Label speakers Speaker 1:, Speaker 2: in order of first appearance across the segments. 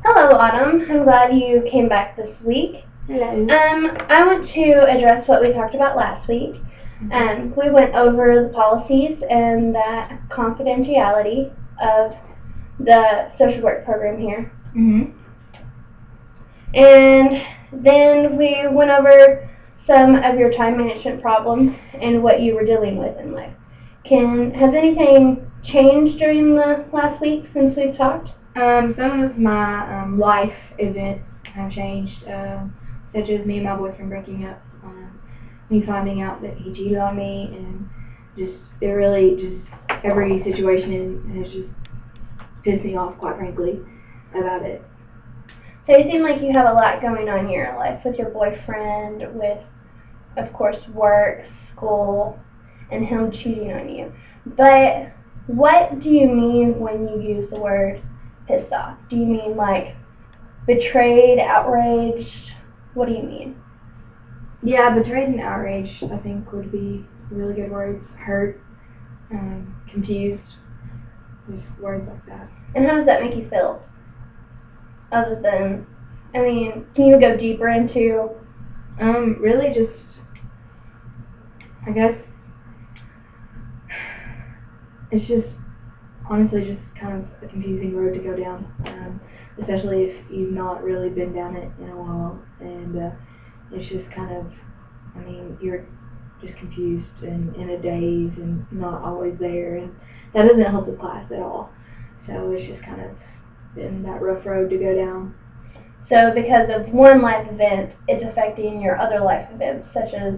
Speaker 1: Hello, Autumn. I'm glad you came back this week.
Speaker 2: Hello.
Speaker 1: I want to address what we talked about last week. We went over the policies and the confidentiality of the social work program here. And then we went over some of your time management problems and what you were dealing with in life. Has anything changed during the last week since we've talked?
Speaker 2: Some of my life events have changed, such as me and my boyfriend breaking up, me finding out that he cheated on me, and every situation has just pissed me off, quite frankly, about it.
Speaker 1: So you seem like you have a lot going on in your life with your boyfriend, with, of course, work, school, and him cheating on you. But what do you mean when you use the word pissed off? Do you mean like betrayed, outraged? What do you mean?
Speaker 2: Yeah, betrayed and outraged, I think, would be really good words. Hurt, confused, just words like that.
Speaker 1: And how does that make you feel? Other than, can you go deeper into?
Speaker 2: Really just, I guess, it's just, honestly, just kind of a confusing road to go down, especially if you've not really been down it in a while, and it's just kind of, you're just confused and in a daze and not always there, and that doesn't help the class at all. So it's just kind of been that rough road to go down.
Speaker 1: So because of one life event, it's affecting your other life events, such as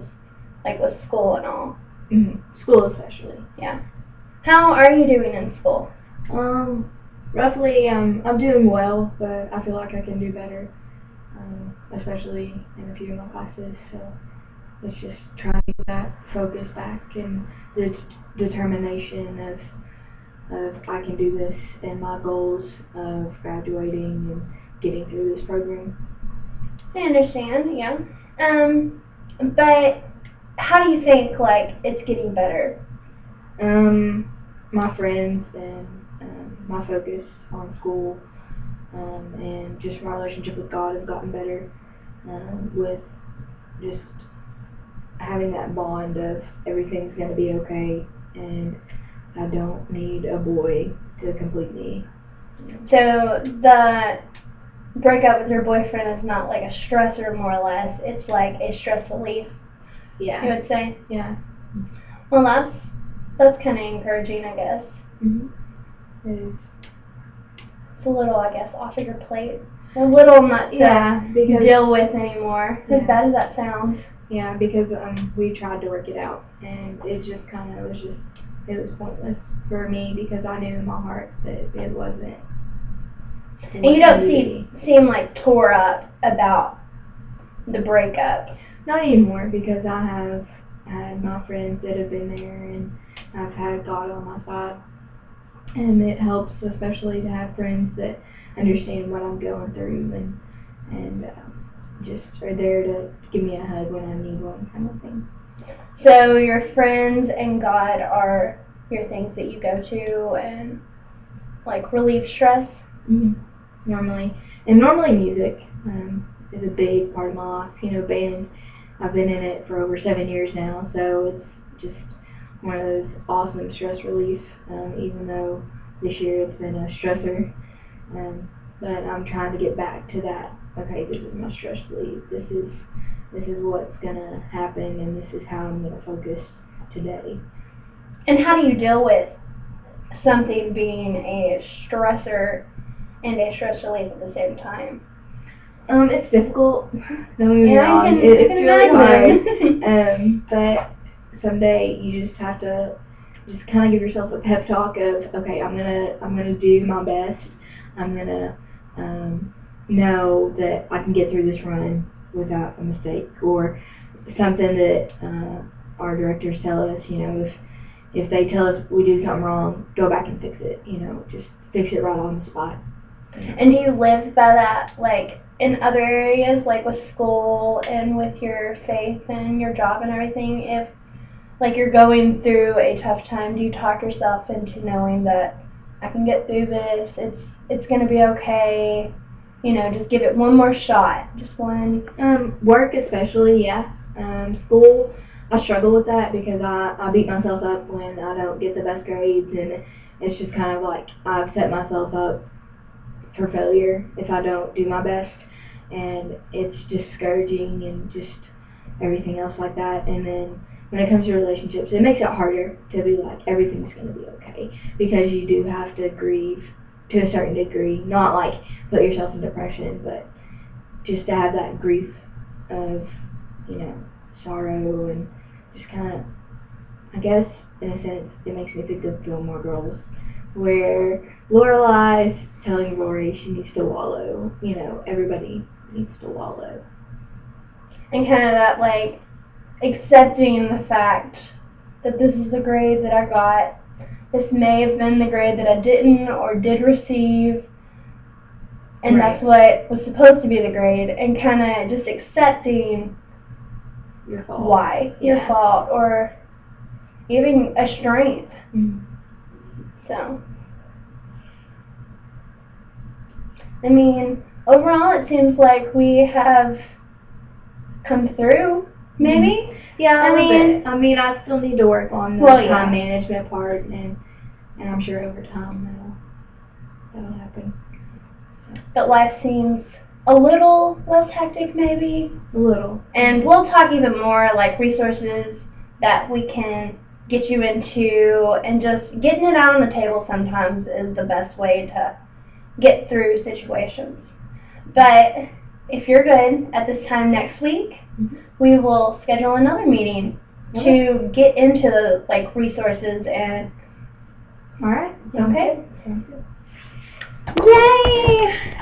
Speaker 1: like with school and all.
Speaker 2: School especially.
Speaker 1: Yeah. How are you doing in school?
Speaker 2: Roughly, I'm doing well, but I feel like I can do better, especially in a few of my classes. So it's just trying to get that focus back and the determination of I can do this, and my goals of graduating and getting through this program.
Speaker 1: I understand, yeah. But how do you think, like, it's getting better?
Speaker 2: My friends and my focus on school and just my relationship with God has gotten better with just having that bond of everything's going to be okay, and I don't need a boy to complete me.
Speaker 1: So the breakup with your boyfriend is not like a stressor, more or less. It's like a stress relief.
Speaker 2: Yeah.
Speaker 1: You would say?
Speaker 2: Yeah.
Speaker 1: Well, that's kind of encouraging, I guess.
Speaker 2: It is.
Speaker 1: It's a little, I guess, off of your plate. A little not to deal with anymore. As bad as that sounds.
Speaker 2: Yeah, because we tried to work it out, and it just kind of it was pointless for me, because I knew in my heart that it wasn't.
Speaker 1: And you don't seem like tore up about the breakup.
Speaker 2: Not anymore, because I have had my friends that have been there, and I've had God on my side. And it helps, especially to have friends that understand what I'm going through and just are there to give me a hug when I need one, kind of thing.
Speaker 1: So your friends and God are your things that you go to and like relieve stress?
Speaker 2: Normally. And normally music is a big part of my life. Band, I've been in it for over 7 years now, so it's just one of those awesome stress relief, even though this year it's been a stressor. But I'm trying to get back to that. Okay, this is my stress relief. This is what's gonna happen, and this is how I'm gonna focus today.
Speaker 1: And how do you deal with something being a stressor and a stress relief at the same time?
Speaker 2: It's difficult. Don't get me wrong. It's really hard. But someday you just have to just kind of give yourself a pep talk of, okay, I'm gonna do my best. I'm gonna know that I can get through this run without a mistake, or something that our directors tell us. If they tell us we do something wrong, go back and fix it. Just fix it right on the spot.
Speaker 1: And do you live by that, like, in other areas, like with school and with your faith and your job and everything? If, like, you're going through a tough time, do you talk yourself into knowing that I can get through this, it's going to be okay, just give it one more shot? Just one.
Speaker 2: Work especially, yeah. School, I struggle with that because I beat myself up when I don't get the best grades, and it's just kind of like I've set myself up for failure if I don't do my best, and it's discouraging and just everything else like that. And then when it comes to relationships, it makes it harder to be like everything's going to be okay, because you do have to grieve to a certain degree, not like put yourself in depression, but just to have that grief of, sorrow, and just kind of, I guess, in a sense, it makes me think of Gilmore Girls, where Lorelai's telling Rory she needs to wallow. Everybody needs to wallow.
Speaker 1: And kind of that, like, accepting the fact that this is the grade that I got. This may have been the grade that I didn't or did receive, and
Speaker 2: Right.
Speaker 1: that's what was supposed to be the grade, and kind of just accepting
Speaker 2: Your fault.
Speaker 1: why, your fault, or even a strength.
Speaker 2: Mm-hmm.
Speaker 1: So, I mean, overall it seems like we have come through, maybe?
Speaker 2: Yeah,
Speaker 1: I mean,
Speaker 2: I still need to work on the time management part, and I'm sure over time that'll happen.
Speaker 1: But life seems a little less hectic, maybe.
Speaker 2: A little.
Speaker 1: And we'll talk even more, like, resources that we can get you into, and just getting it out on the table sometimes is the best way to get through situations. But if you're good, at this time next week, we will schedule another meeting to get into the, like, resources and...
Speaker 2: All right.
Speaker 1: Okay.
Speaker 2: Sounds good.
Speaker 1: Yay!